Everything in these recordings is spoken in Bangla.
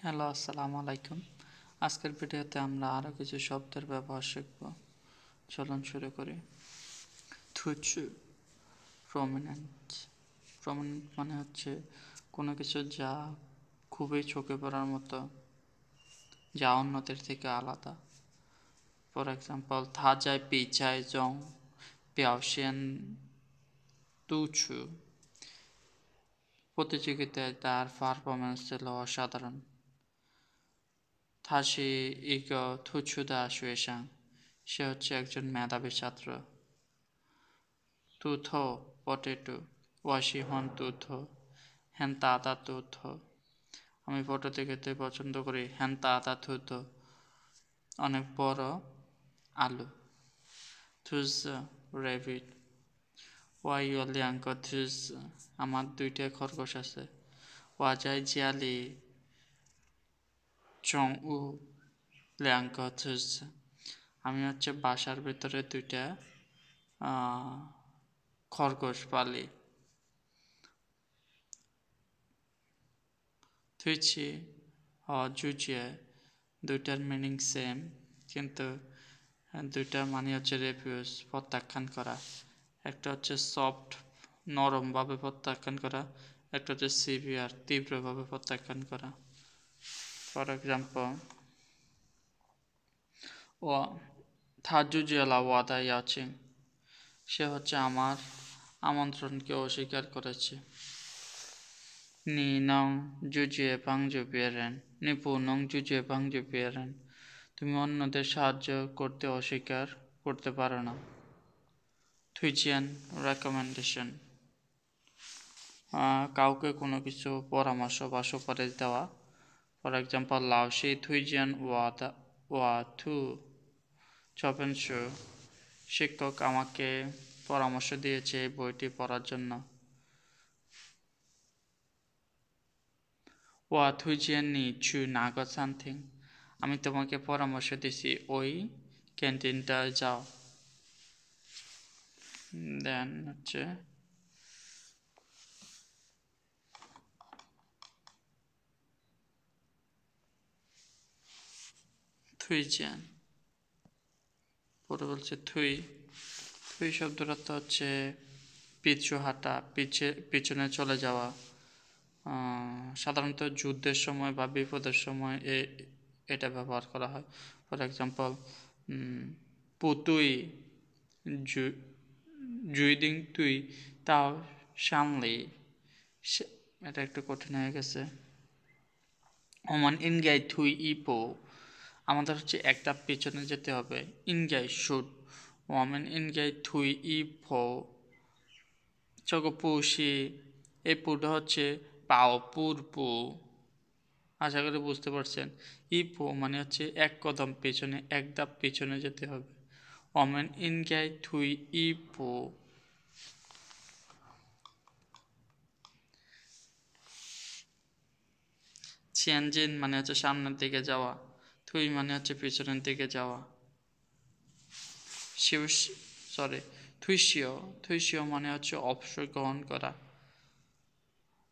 হ্যালো, আসসালামু আলাইকুম। আজকের ভিডিওতে আমরা আরও কিছু শব্দের ব্যবহার শিখব। চলুন শুরু করি। থুচু, প্রমিনেন্ট। প্রমিনেন্ট মানে হচ্ছে কোনো কিছু যা খুবই চোখে পড়ার মতো, যা অন্যদের থেকে আলাদা। ফর এক্সাম্পল, থা যায় পি চায় জং পিয়াওশিয়ান তুচু। প্রতিযোগিতায় তার পারফরমেন্স ছিল অসাধারণ। থাসি ইগ থুচুদা শুয়েশাং, সে হচ্ছে একজন মেধাবী ছাত্র। তুথো পটেটো, ওয়াশি হন তুথো হ্যান তাদা তুথো, আমি পটেটো খেতে পছন্দ করি। হ্যান তাদা তুথো, অনেক বড় আলু। থুজ রেভিড, ওয়াই ইয়াঙ্ক থুজ, আমার দুইটা খরগোশ আছে। ওয়াজাই জিয়ালি চং উ ল্যাঙ্ক থুজ, আমি হচ্ছে বাসার ভিতরে দুইটা খরগোশ পালি। থুইছি জুজিয়ে, দুইটার মিনিং সেম, কিন্তু দুইটার মানে হচ্ছে রেফিউজ, প্রত্যাখ্যান করা। একটা হচ্ছে সফট, নরমভাবে প্রত্যাখ্যান করা, একটা হচ্ছে সিভিয়ার, তীব্রভাবে প্রত্যাখ্যান করা। ফর এক্সাম্পল, ও থা জুজিয়ালা ওয়াদা ইয়াচিং, সে হচ্ছে আমার আমন্ত্রণকে অস্বীকার করেছে। নি নং জুজিয়ে ভাংজু বিয়েরেন, নিপু নং জুজিয়ে ভাংজু বিয়েরেন, তুমি অন্যদের সাহায্য করতে অস্বীকার করতে পারো না। থুইচিয়ান রেকমেন্ডেশন, কাউকে কোনো কিছু পরামর্শ বা সুপারিশ দেওয়া। ফর এক্সাম্পল, লাওশি থুইজিয়ান ওয়া থু চপেনশু, শিক্ষক আমাকে পরামর্শ দিয়েছে এই বইটি পড়ার জন্য। ওয়া থুইজিয়ান নি চু নাগত সানথিং, আমি তোমাকে পরামর্শ দিছি ওই ক্যান্টিনটায় যাও। দেন হচ্ছে থুইজিয়ান, পরে বলছে থুই। থুই শব্দটা তো হচ্ছে পিছু হাঁটা, পিছনে চলে যাওয়া। সাধারণত যুদ্ধের সময় বা বিপদের সময় এটা ব্যবহার করা হয়। ফর এক্সাম্পল, পুতুই জুইদিং তুই তাও সামলি, এটা একটু কঠিন হয়ে গেছে। ওমান ইনগাই থুই ইপো, আমাদের হচ্ছে একটা পেছনে যেতে হবে। ইনগাই শুট, ওমেন ইনগাই থুই ইপো চকপুষি, এই পুটা হচ্ছে পাও পুরপু। আশা করি বুঝতে পারছেন। ইপো মানে হচ্ছে এক কদম পেছনে, এক ধাপ পেছনে যেতে হবে। ওমেন ইনগাই থুই ইপো। ছিয়ানজিন মানে হচ্ছে সামনের দিকে যাওয়া, থুই মানে হচ্ছে পিছনের দিকে যাওয়া। থুইশিও, থুইশিও মানে হচ্ছে অবসর গ্রহণ করা,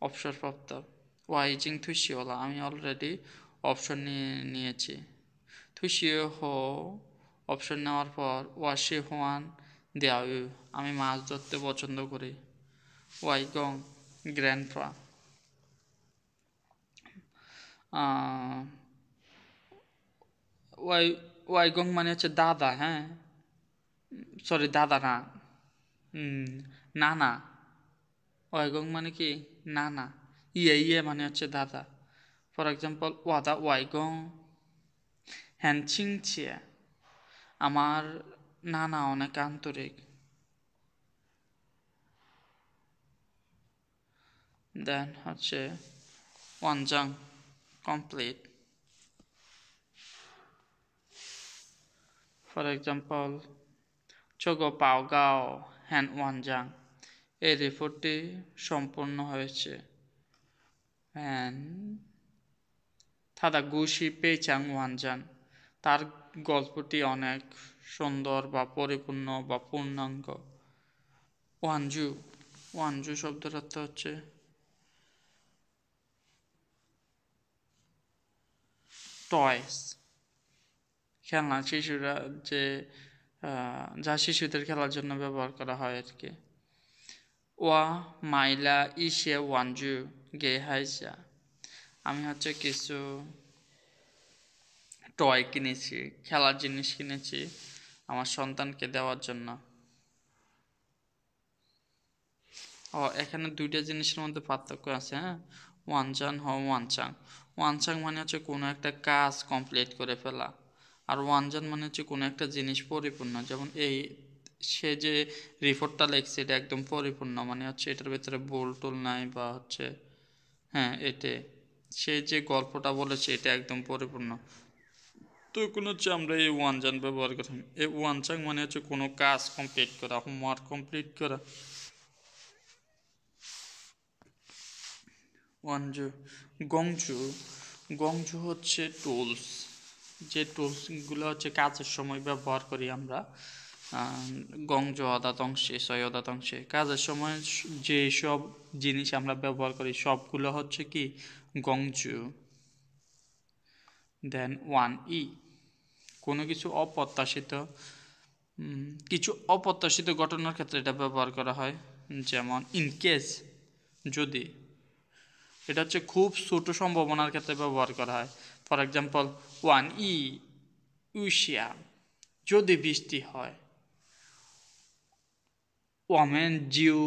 অবসরপ্রাপ্ত। ওয়াইজিং থুইশিওলা, আমি অলরেডি অপশন নিয়েছি। থুইশিও হো, অপশন নেওয়ার পর ওয়াশি হোয়ান দেয়াউ, আমি মাছ ধরতে পছন্দ করি। ওয়াইগং গ্র্যান্ডপা, ওয়াইগং মানে হচ্ছে দাদা। হ্যাঁ, সরি, দাদা না, নানা। ওয়াইগং মানে কি নানা। ইয়ে ইয়ে মানে হচ্ছে দাদা। ফর এক্সাম্পল, ওয়াদা ওয়াইগং হ্যানচিং ছিয়া, আমার নানা অনেক আন্তরিক। দেন হচ্ছে ওয়ানজাং, কমপ্লিট। ফর এক্সাম্পল, চোগো পাও গাও হ্যান ওয়ানজাং, এই রিপোর্টটি সম্পূর্ণ হয়েছে। হ্যান থাদা গুশি পেচাং ওয়ানজান, তার গল্পটি অনেক সুন্দর বা পরিপূর্ণ বা পূর্ণাঙ্গ। ওয়ানজু, ওয়ানজু শব্দের অর্থ হচ্ছে টয়েস, খেলনা, শিশুরা যে যা শিশুদের খেলার জন্য ব্যবহার করা হয় আর কি। ওয়া মাইলা ইসে ওয়ানজু গে হাইসা, আমি হচ্ছে কিছু টয় কিনেছি, খেলার জিনিস কিনেছি আমার সন্তানকে দেওয়ার জন্য। ও এখানে দুইটা জিনিসের মধ্যে পার্থক্য আছে, হ্যাঁ। ওয়ানচান ওয়ানচাং, ওয়ানচাং মানে হচ্ছে কোনো একটা কাজ কমপ্লিট করে ফেলা, আর ওয়ানজান মানে হচ্ছে কোনো একটা জিনিস পরিপূর্ণ। যেমন এই সে যে রিপোর্টটা লিখছে এটা একদম পরিপূর্ণ, মানে হচ্ছে এটার ভিতরে ভুল টুল নাই বা হচ্ছে, হ্যাঁ এতে সে যে গল্পটা বলেছে এটা একদম পরিপূর্ণ। তো কোনো হচ্ছে আমরা এই ওয়ানজান ব্যবহার করতাম। এই ওয়ানচাং মানে হচ্ছে কোনো কাজ কমপ্লিট করা, হোমওয়ার্ক কমপ্লিট করা। ওয়ানজু, গংজু, গংজু হচ্ছে টুলস, যে টুলসগুলো হচ্ছে কাজের সময় ব্যবহার করি আমরা। গংজ অদাতংশে সয়দাতংশে, কাজের সময় যে সব জিনিস আমরা ব্যবহার করি সবগুলো হচ্ছে কি গংজু। দেন ওয়ান ই, কোনো কিছু অপ্রত্যাশিত, কিছু অপ্রত্যাশিত ঘটনার ক্ষেত্রে এটা ব্যবহার করা হয়। যেমন ইন কেস, যদি, এটা হচ্ছে খুব ছোট সম্ভাবনার ক্ষেত্রে ব্যবহার করা হয়। ফর এক্সাম্পল ওয়ান ই উইশিয়া, যদি বৃষ্টি হয়। ওয়ামেন জিউ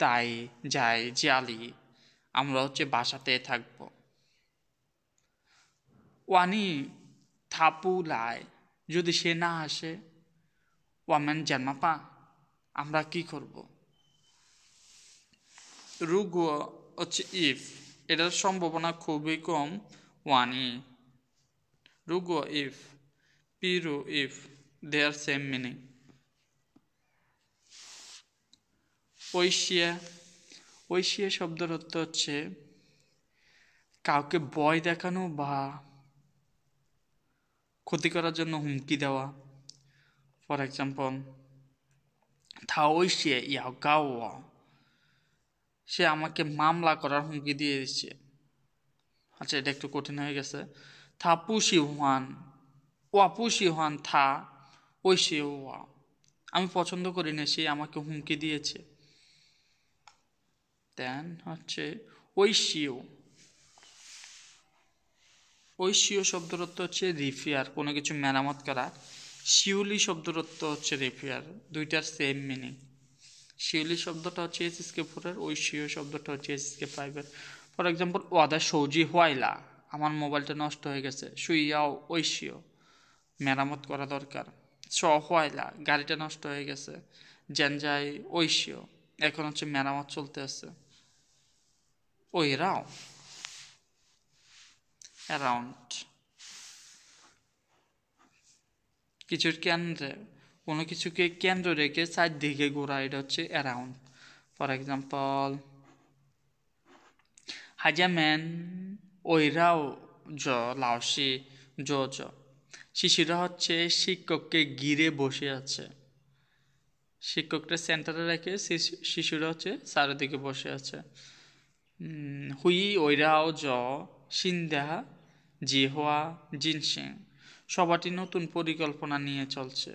তাই যাই জিয়ালি, আমরা হচ্ছে বাসাতে থাকব। ওয়ানি থাপু লাই, যদি সে না আসে। ওয়ামেন জানমাপা, আমরা কি করব। রুগো হচ্ছে ইফ, এটার সম্ভাবনা খুবই কম। ওয়ানি রুগো ইফ, পিরু ইফ, দেয়ার সেম মিনিং। ঐশিয়া, ঐশিয়া শব্দের অর্থ হচ্ছে কাউকে ভয় দেখানো বা ক্ষতি করার জন্য হুমকি দেওয়া। ফর এক্সাম্পল থা ঐশিয়া ইয়াও গাও, সে আমাকে মামলা করার হুমকি দিয়ে দিচ্ছে। আচ্ছা এটা একটু কঠিন হয়ে গেছে। থা পুশি হুয়ান, ওয়া পুশি হুয়ান থা ঐশি ওয়া, আমি পছন্দ করি না, সে আমাকে হুমকি দিয়েছে। দেন হচ্ছে ঐশিও, ঐশীয় শব্দের অর্থ হচ্ছে রিপেয়ার, কোনো কিছু মেরামত করা। শিউলি শব্দের অর্থ হচ্ছে রিপেয়ার, দুইটার সেম মিনিং। শিউলি শব্দটা হচ্ছে এসএসকে 4 এর, ঐশীয় শব্দটা হচ্ছে এসএসকে 5 এর। ফর এক্সাম্পল ওয়াদা সৌজি হোয়াইলা, আমার মোবাইলটা নষ্ট হয়ে গেছে। সুইয়াও ঐশীয়, মেরামত করা দরকার। স হোয়াইলা, গাড়িটা নষ্ট হয়ে গেছে। জেনজাই ঐশীয়, এখন হচ্ছে মেরামত চলতে আছে। ওই রাও অ্যারাউন্ড, কিছুর কেন্দ্রে, কোনো কিছুকে কেন্দ্র রেখে চারদিকে ঘোরা, এটা হচ্ছে অ্যারাউন্ড। ফর এক্সাম্পল হাজাম্যান ওইরাও জ লাওসি জ জ, শিশুরা হচ্ছে শিক্ষককে ঘিরে বসে আছে। শিক্ষকটা সেন্টারে রেখে শিশুরা হচ্ছে চারিদিকে বসে আছে। হুই ওইরাও জ সিনদেহা জিহোয়া জিনসিং, সবাটি নতুন পরিকল্পনা নিয়ে চলছে।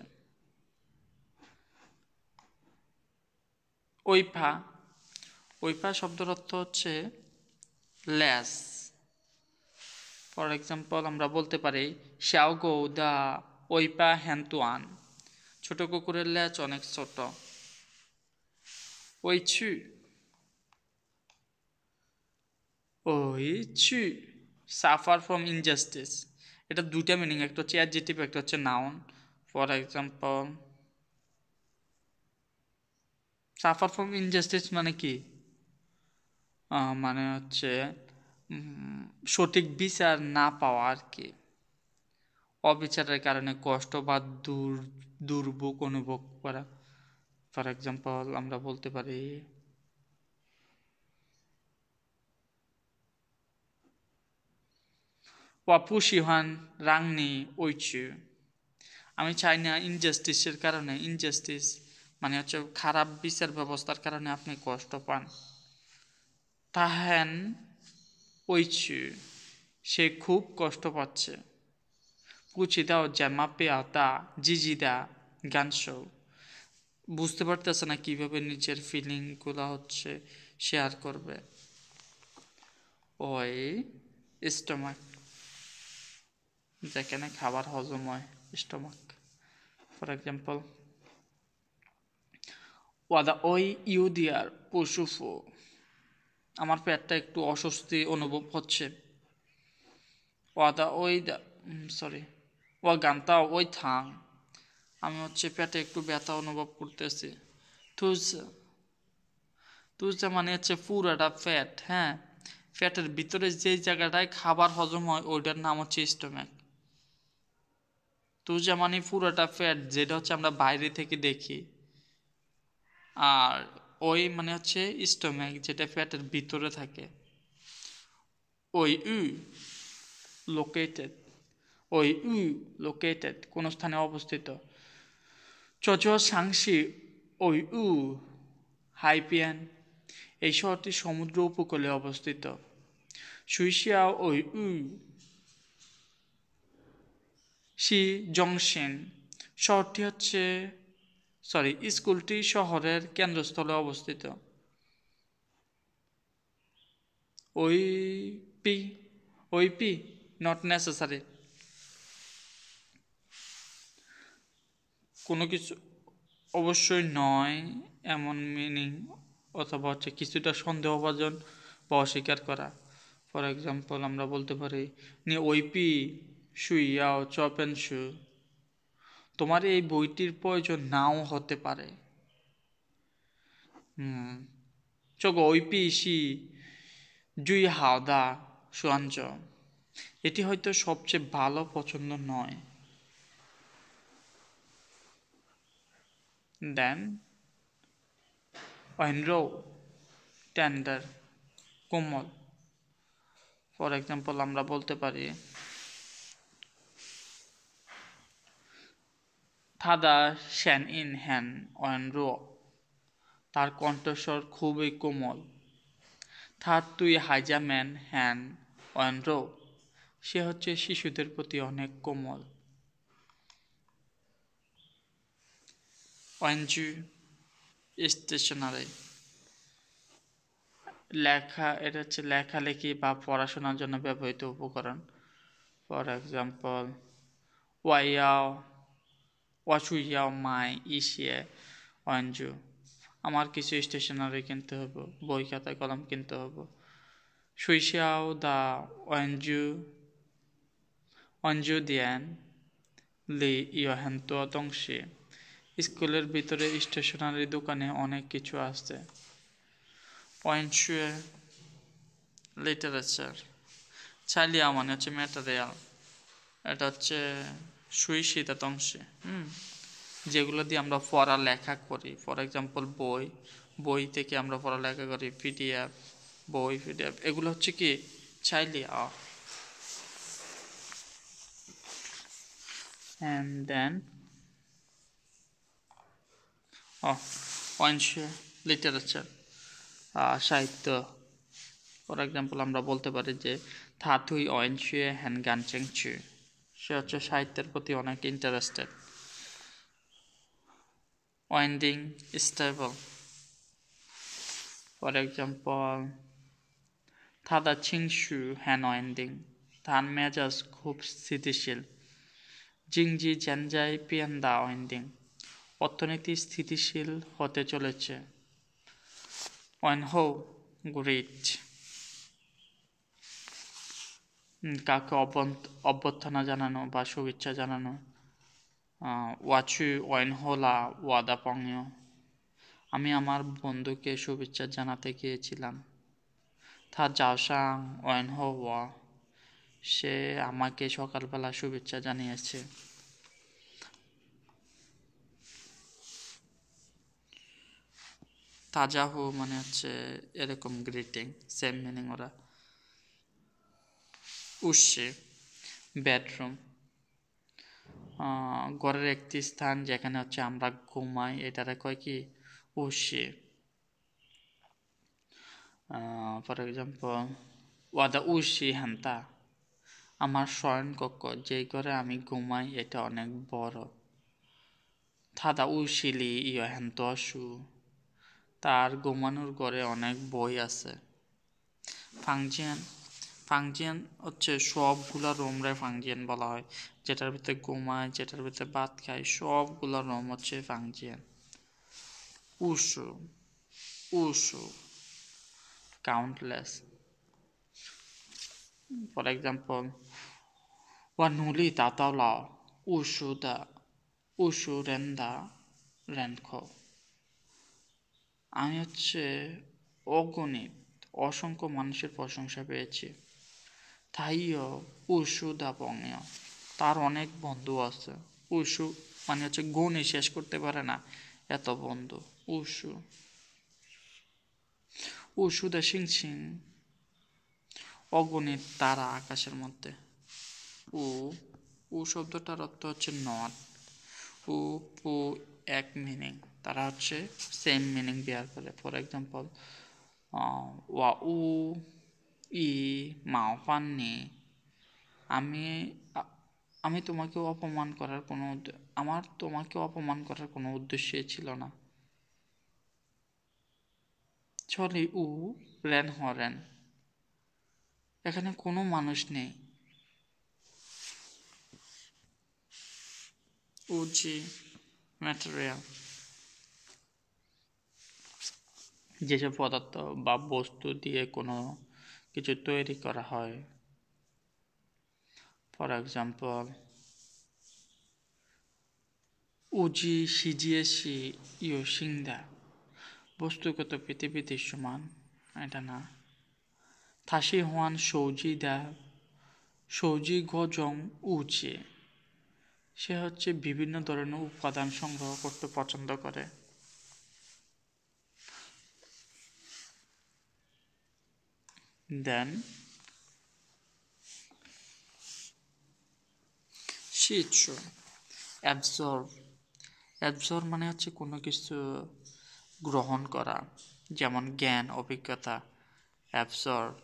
ওইফা, ওইফা শব্দের অর্থ হচ্ছে লেস। ফর এক্সাম্পল আমরা বলতে পারি শ্যাওগো দা ওইপা হ্যান্তুয়ান, ছোট কুকুরের লেজ অনেক ছোট। ওই ছু, ওই ছু সাফার ফ্রম ইনজাস্টিস, এটা দুইটা মিনিং, একটা হচ্ছে অ্যাডজেক্টিভ, একটা হচ্ছে noun. For example suffer from injustice মানে কি, মানে হচ্ছে সঠিক বিচার না পাওয়া আর কি, অবিচারের কারণে কষ্ট বা দুর্ভোগ অনুভব করা। ফর এক্সাম্পল আমরা বলতে পারি ওয়াপুশিহান রাংনি ওইচু, আমি চাই না ইনজাস্টিসের কারণে, ইনজাস্টিস মানে হচ্ছে খারাপ বিচার ব্যবস্থার কারণে আপনি কষ্ট পান। তাহেন ওইচু, সে খুব কষ্ট পাচ্ছে। 不知道怎么表达自己的感受বুঝতে পারতেছে না কিভাবে নিজের ফিলিংগুলো হচ্ছে শেয়ার করবে ওই স্টমাক যেখানে খাবার হজম হয় স্টমাক ফর এক্সাম্পল ওয়াদা ওই ইউদিয়ার পশুফু আমার পেটটা একটু অস্বস্তি অনুভব হচ্ছে ওয়াদা ওই সরি ও গানটা ওই থাং আমি হচ্ছে পেটে একটু ব্যথা অনুভব করতেছি তুজ তুজা মানে হচ্ছে পুরাটা ফ্যাট হ্যাঁ ফ্যাটের ভিতরে যে জায়গাটায় খাবার হজম হয় ওইটার নাম হচ্ছে স্টোম্যাক তুজা মানে পুরাটা ফ্যাট যেটা হচ্ছে আমরা বাইরে থেকে দেখি আর ওই মানে হচ্ছে স্টোম্যাক যেটা ফ্যাটের ভিতরে থাকে ওই উ লোকেটেড ওই উ লোকেটেড কোন স্থানে অবস্থিত চচ সাংসি ওই উ হাইপিয়ান এই শহরটি সমুদ্র উপকূলে অবস্থিত সুইসিয়াও ওই উ শি জংশেন শহরটি হচ্ছে স্কুলটি শহরের কেন্দ্রস্থলে অবস্থিত ওই পি ওই পি নট নেসেসারি কোনো কিছু অবশ্যই নয় এমন মিনিং অথবা হচ্ছে কিছুটা সন্দেহভাজন বা অস্বীকার করা ফর এক্সাম্পল আমরা বলতে পারি নি ওইপি শুইয়াও চপেন শু তোমার এই বইটির প্রয়োজন নাও হতে পারে চোখ ওইপি শি জুই হাওদা সুয়াঞ্জ এটি হয়তো সবচেয়ে ভালো পছন্দ নয় দেন অইনরো টেন্ডার কোমল ফর এক্সাম্পল আমরা বলতে পারি থাদা শ্যান ইন হ্যান অইনরো তার কণ্ঠস্বর খুবই কোমল থার তুই হাইজাম্যান হ্যান অইনরো সে হচ্ছে শিশুদের প্রতি অনেক কোমল অঞ্জু স্টেশনারি লেখা এটা হচ্ছে লেখালেখি বা পড়াশোনার জন্য ব্যবহৃত উপকরণ ফর এক্সাম্পল ওয়াইয়াও ওয়াচুইয়াও মাই ইসিয়ে অঞ্জু আমার কিছু স্টেশনারি কিনতে হবে বই খাতা কলম কিনতে হবে সুইশাও দা অঞ্জু অঞ্জু দিয়ান লি ইয়হেন্ত তংশে স্কুলের ভিতরে স্টেশনারি দোকানে অনেক কিছু আছে অঞ্চুয়ে লিটারেচার চাইলিয়া মানে হচ্ছে ম্যাটেরিয়াল এটা হচ্ছে সুইশিতা তংশে যেগুলো দিয়ে আমরা পড়ালেখা করি ফর এক্সাম্পল বই থেকে আমরা পড়ালেখা করি পিডিএফ বই পিডিএফ এগুলো হচ্ছে কি চাইলিয়া and then লিটারেচার সাহিত্য ফর এক্সাম্পল আমরা বলতে পারি যে থাতুই অয়েনশুয়ে হ্যান গানচেংচু সে হচ্ছে সাহিত্যের প্রতি অনেক ইন্টারেস্টেড ওয়াইন্ডিং স্টেবল ফর এক্সাম্পল থাদা ছিংশু হ্যান ওয়াইন্ডিং তার মেজাজ খুব স্থিতিশীল জিংজি জেনজাই পিয়ান্দা ওয়াইন্ডিং অর্থনীতি স্থিতিশীল হতে চলেছে ওয়ানহো গ্রিট কাকে অভ্যর্থনা জানানো বা শুভেচ্ছা জানানো ওয়াচু ওয়াইনহোলা ওয়াদা পংয় আমি আমার বন্ধুকে শুভেচ্ছা জানাতে গিয়েছিলাম থা জাওসাং ওয়াইনহো ওয়া সে আমাকে সকালবেলা শুভেচ্ছা জানিয়েছে তাজাহু মানে হচ্ছে এরকম গ্রিটিং সেম মিনিং ওরা উৎসে বেডরুম ঘরের একটি স্থান যেখানে হচ্ছে আমরা ঘুমাই এটারে কয় কি উৎসে ফর এক্সাম্পল ওয়াদা উৎসি হান্তা আমার শয়নকক্ষ যেই ঘরে আমি ঘুমাই এটা অনেক বড়. 다다 우실이 ইয়হেন্তসু তার ঘুমানোর ঘরে অনেক বই আছে. ফাংজিয়ান ফাংজিয়ান হচ্ছে সবগুলা রুমরে ফাংজিয়ান বলা হয়, যেটার ভিতরে ঘুমায়, যেটার ভিতরে ভাত খায়, সবগুলা রুম হচ্ছে ফাংজিয়ান. উসু উসু countless. For example, wanuli tatala usuda usurenda renko. আমি হচ্ছে অগণিত অসংখ্য মানুষের প্রশংসা পেয়েছি. তাইও উসুদা পঙ্গীয় তার অনেক বন্ধু আছে. উসু মানে হচ্ছে গুণই শেষ করতে পারে না এত বন্ধু. উসু উসুদা সিংসিং অগণিত তারা আকাশের মধ্যে. উ উ শব্দটার অর্থ হচ্ছে নট. উ পু এক মিনিং, তারা হচ্ছে সেম মিনিং বেয়ার করে. ফর এক্সাম্পল, ওয়া উ ই মাও পাননি, আমি আমি তোমাকে অপমান করার কোনো আমার তোমাকে অপমান করার কোনো উদ্দেশ্যই ছিল না. চলি উ রেন হরেন, এখানে কোনো মানুষ নেই. উজি ম্যাটেরিয়াল, যেসব পদার্থ বা বস্তু দিয়ে কোনো কিছু তৈরি করা হয়. ফর এক্সাম্পল, উজি সিজিয়েছি ইউ সিংদা, বস্তুগত পৃথিবী দৃশ্যমান, এটা না. থাসি হোয়ান সৌজি দা সৌজি গজং উচে, সে হচ্ছে বিভিন্ন ধরনের উপাদান সংগ্রহ করতে পছন্দ করে. দেন শিচু অ্যাবজর্ভ. অ্যাবজর্ভ মানে হচ্ছে কোনো কিছু গ্রহণ করা, যেমন জ্ঞান, অভিজ্ঞতা. অ্যাবজর্ভ.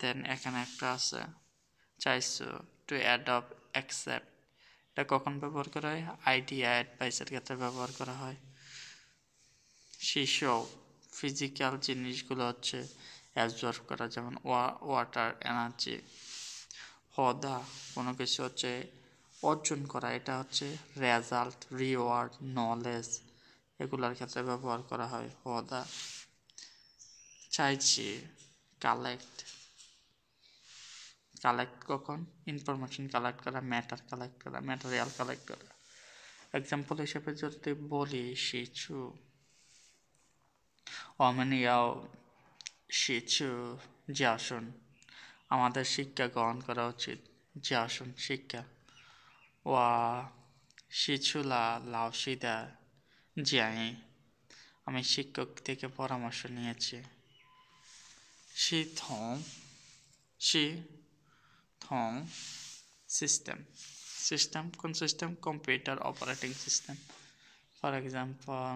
দেন এখানে একটা আছে চাইছো, টু অ্যাডপ্ট, অ্যাকসেপ্ট. এটা কখন ব্যবহার করা হয়? আইডিয়া অ্যাডভাইসের ক্ষেত্রে ব্যবহার করা হয়. শিশু ফিজিক্যাল জিনিসগুলো হচ্ছে অ্যাবজর্ভ করা, যেমন ওয়াটার, এনার্জি. হদা কোনো কিছু হচ্ছে অর্জন করা, এটা হচ্ছে রেজাল্ট, রিওয়ার্ড, নলেজ, এগুলোর ক্ষেত্রে ব্যবহার করা হয় হদা. চাইছি কালেক্ট. কালেক্ট কখন? ইনফরমেশন কালেক্ট করা, ম্যাটার কালেক্ট করা, ম্যাটেরিয়াল কালেক্ট করা. এক্সাম্পল হিসেবে যদি বলি শিচু, অমেনিয়াও শিচু জিয়াসুন, আমাদের শিক্ষা গ্রহণ করা উচিত. জিয়াসুন শিক্ষা. ওয়া শিচুলা লাউসিদা জিয়াই, আমি শিক্ষক থেকে পরামর্শ নিয়েছি. শিথং শি থং সিস্টেম. সিস্টেম কোন system? Computer operating system. For example,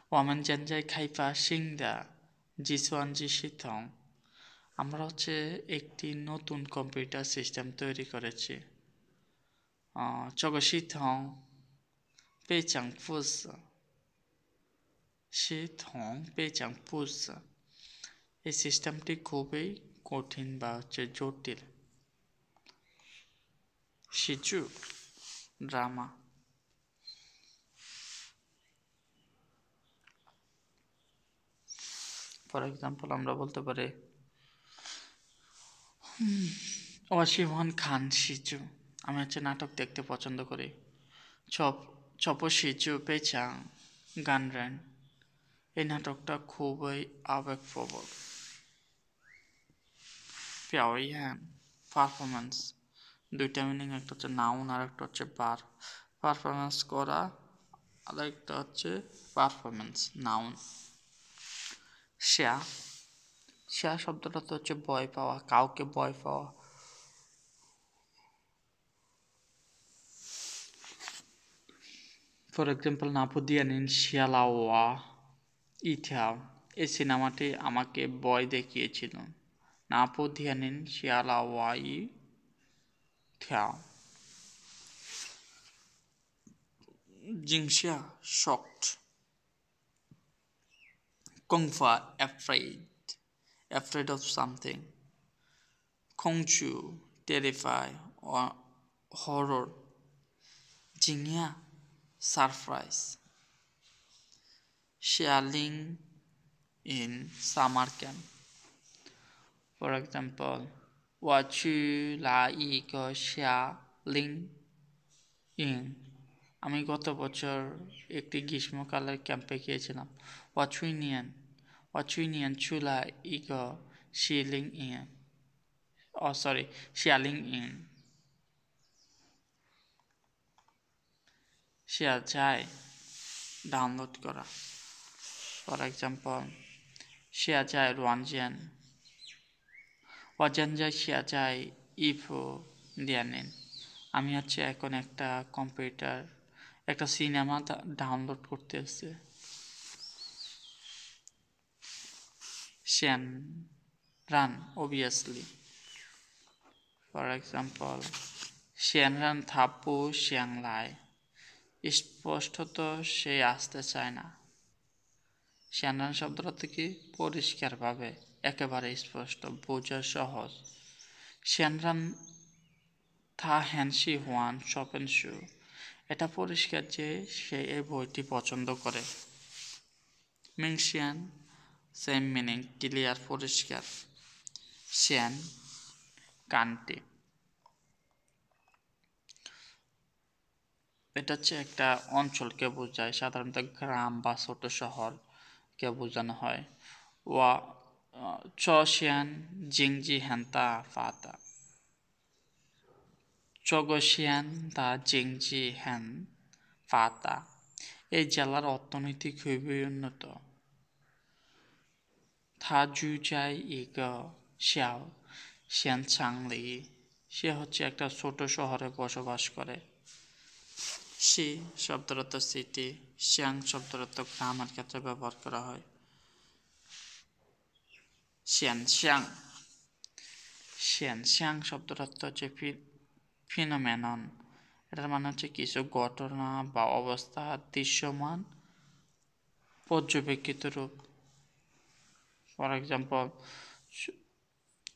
ওয়ামেন জেনজাই খাইফা সিংদা জিসওয়ানজি শিথং, আমরা হচ্ছে একটি নতুন কম্পিউটার সিস্টেম তৈরি করেছি. শিথং পেচাং ফুস, শিথং পেচাং ফুস, এই সিস্টেমটি খুবই কঠিন বা হচ্ছে জটিল. শিচু ড্রামা. ফর এক্সাম্পল আমরা বলতে পারি অসীমন খান শিচু, আমি হচ্ছে নাটক দেখতে পছন্দ করি. চপ শিচু পেচাং গানরেন, এই নাটকটা খুবই আবেগপ্রবণ. পিয়াওয়ান পারফরমেন্স, দুইটা মিনিং, একটা হচ্ছে নাউন আর একটা হচ্ছে ভার্ব. পারফরমেন্স করা আর একটা হচ্ছে পারফরমেন্স, নাউন. শেয়া শেয়া শব্দটা তো হচ্ছে ভয় পাওয়া, কাউকে ভয় পাওয়া. ফর এক্সাম্পল, নাপুদিয়ানিন শিয়ালাওয়া ইথা, এই সিনেমাটি আমাকে ভয় দেখিয়েছিল. 拿破天人下拉瓦伊条惊吓 shocked 恐怕 afraid of something 恐惧 terrify or horror 惊讶 surprise Xialing in summer camp for example 我去了一个夏令营 আমি গত বছর একটি গ্রীষ্মকালের ক্যাম্পে গিয়েছিলাম 我去年去了一个夏令营 夏令营 শেয়ার যায় ডাউনলোড করা for example 下载软件我正在下载一部电影 আমি এখন একটা কম্পিউটার একটা সিনেমা ডাউনলোড করতেছি 显然 obviously for example 显然他不想来 স্পষ্টত সে আসতে চায় না 显然শব্দটা অর্থ কি পরিষ্কারভাবে একেবারে স্পষ্ট বোঝা সহজ 显然他很喜欢这本书 এটা পরিষ্কার যে সে এই বইটি পছন্দ করে 明显 same meaning ক্লিয়ার পরিষ্কার 显 কান্তি এটা একটা অঞ্চলকে বোঝায় সাধারণত গ্রাম বা ছোট শহরকে বোঝানো হয় 我这些经济很大发达这个县的经济很发达 এই জেলার অর্থনীতি খুবই উন্নত 他住在一个小县城里 সে একটা ছোট শহরে বসবাস করে সি শব্দের অর্থ সিটি 乡 শব্দের অর্থ গ্রামের ক্ষেত্রে ব্যবহার করা হয় 现象 শব্দের অর্থ হচ্ছে ফিনোমেনন এটার মানে হচ্ছে কিছু ঘটনা বা অবস্থা দৃশ্যমান পর্যবেক্ষিত রূপ ফর এক্সাম্পল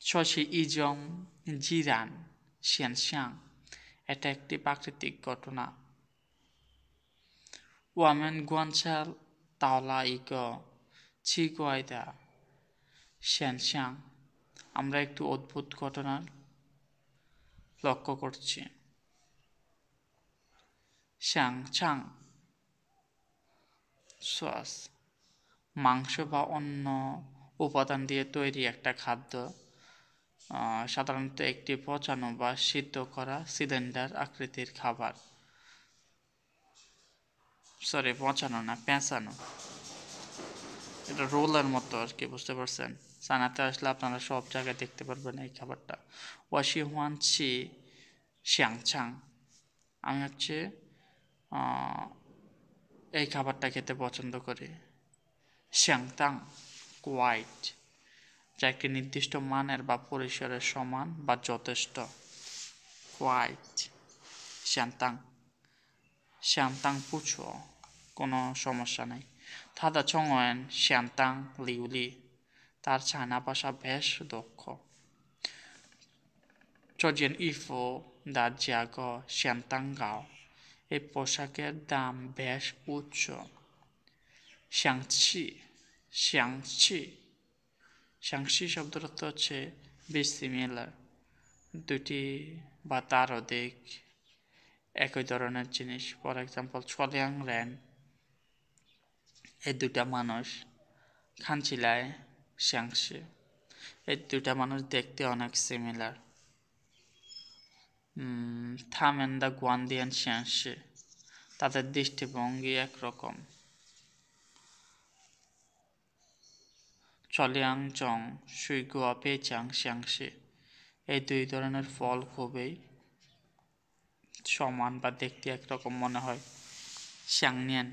这是一种自然现象 এটা একটি প্রাকৃতিক ঘটনা 我们观察到了一个奇怪的现象 আমরা একটু অদ্ভুত ঘটনা লক্ষ্য করছি 想象 সস মাংস বা অন্য উপাদান দিয়ে তৈরি একটা খাদ্য সাধারণত একটি পচানো বা সিদ্ধ করা সিলিন্ডার আকৃতির খাবার পচানো না পেঁচানো এটা রোলের মতো আর কি বুঝতে পারছেন চায়নাতে আসলে আপনারা সব জায়গায় দেখতে পারবেন এই খাবারটা 我喜欢吃香肠 আমি এই খাবারটা খেতে পছন্দ করি 相当 quite যা একটি নির্দিষ্ট মানের বা পরিসরের সমান বা যথেষ্ট quite 相当不错 কোনো সমস্যা নাই 他的中文相当流利 তার চায়না ভাষা বেশ দক্ষ 这件衣服的价格相当高 এই পোশাকের দাম বেশ উচ্চ 相似 শব্দের অর্থ হচ্ছে be similar দুটি বা তার অধিক একই ধরনের জিনিস ফর এক্সাম্পল 这两人 এই দুটা মানুষ 看起来相似 এই দুটা মানুষ দেখতে অনেক সিমিলার 他们的观点相似 তাদের দৃষ্টিভঙ্গি একরকম 这两种水果非常相似 এই দুই ধরনের ফল খুবই সমান বা দেখতে একরকম মনে হয় 想念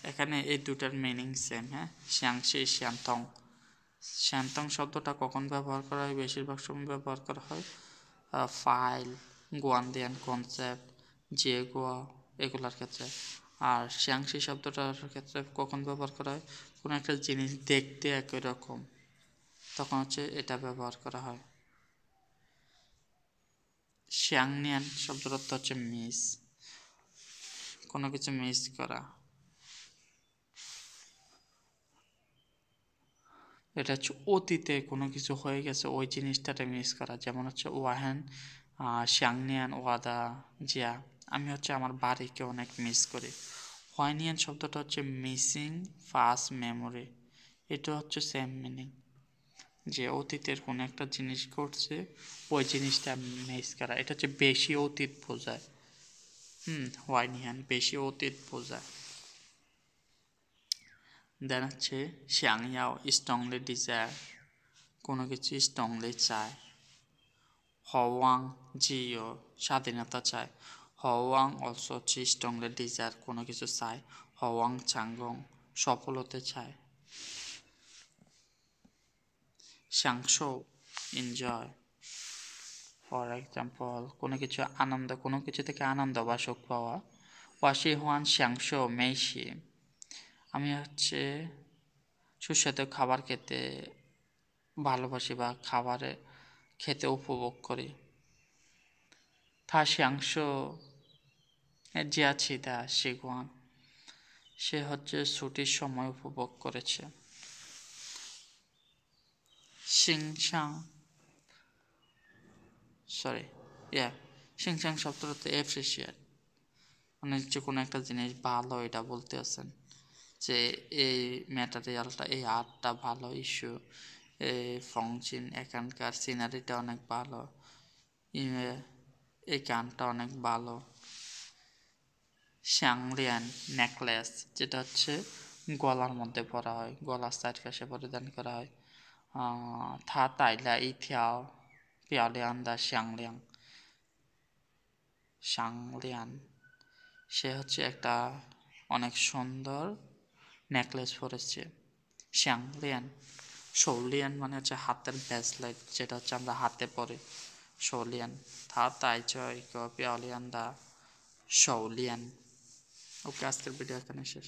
এখানে এই দুটার মিনিং সেম হ্যাঁ 相似相同 শ্যান্তং শব্দটা কখন ব্যবহার করা হয়? বেশিরভাগ সময় ব্যবহার করা হয় ফাইল, গোয়ান্দিয়ান কনসেপ্ট, যে গোয়া এগুলোর ক্ষেত্রে। আর শ্যাংশি শব্দটার ক্ষেত্রে কখন ব্যবহার করা হয়? কোনো একটা জিনিস দেখতে একই রকম, তখন হচ্ছে এটা ব্যবহার করা হয়। শ্যাংনিয়ান শব্দের অর্থ হচ্ছে মিস, কোনো কিছু মিস করা। এটা হচ্ছে অতীতে কোনো কিছু হয়ে গেছে ওই জিনিসটাতে মিস করা। যেমন হচ্ছে ওয়াহেন শ্যাংনিয়ান ওয়াদা জিয়া, আমি হচ্ছে আমার বাড়িকে অনেক মিস করি। হোয়াইনিয়ান শব্দটা হচ্ছে মিসিং ফাস্ট মেমোরি, এটা হচ্ছে সেম মিনিং, যে অতীতের কোনো একটা জিনিস ঘটছে ওই জিনিসটা মিস করা, এটা হচ্ছে বেশি অতীত বোঝায়। হোয়াইনিয়ান বেশি অতীত বোঝায়। দেন হচ্ছে শ্যাংয়াও স্ট্রংলি ডিজায়ার, কোনো কিছু স্ট্রংলি চায়। হওয়াং জিও স্বাধীনতা চায়। হওয়াং অলসো হচ্ছে স্ট্রংলি ডিজায়ার, কোনো কিছু চায়। হওয়াং চাঙ্গং সফল হতে চায়। শ্যাংশো এনজয়, ফর এক্সাম্পল কোনো কিছু আনন্দ, কোনো কিছু থেকে আনন্দ বা সুখ পাওয়া। ওয়াশি হুয়ান শ্যাংশো মেইশি, আমি হচ্ছে সুস্বাদু খাবার খেতে ভালোবাসি বা খাবারে খেতে উপভোগ করি। থা শ্যাংশো জিয়াছি দা শিগুয়ান, সে হচ্ছে ছুটির সময় উপভোগ করেছে। সিংসাং সিংসাং শব্দটা অ্যাপ্রিসিয়েট, মানে হচ্ছে কোনো একটা জিনিস ভালো এটা বলতে আছেন, যে এই ম্যাটেরিয়ালটা এই আর্টটা ভালো, ইস্যু এই ফংশন এখানকার সিনারিটা অনেক ভালো, এই গানটা অনেক ভালো। শ্যাংলিয়ান নেকলেস, যেটা হচ্ছে গলার মধ্যে পরা হয়, গলার চারপাশে পরিধান করা হয়। থা তাইলা ইথিয়াও পিয়ালিয়ান দা শ্যাংলিয়াং, শ্যাংলিয়ান সে হচ্ছে একটা অনেক সুন্দর নেকলেস পরেছে। শ্যাংলিয়ান শৌলিয়ান মানে হচ্ছে হাতের ব্রেসলেট, যেটা হচ্ছে আমরা হাতে পরি, শৌলিয়ান। থা তাই চয় পিয়ালিয়ান দা শৌলিয়ান। ওকে, আজকের ভিডিও এখানে শেষ।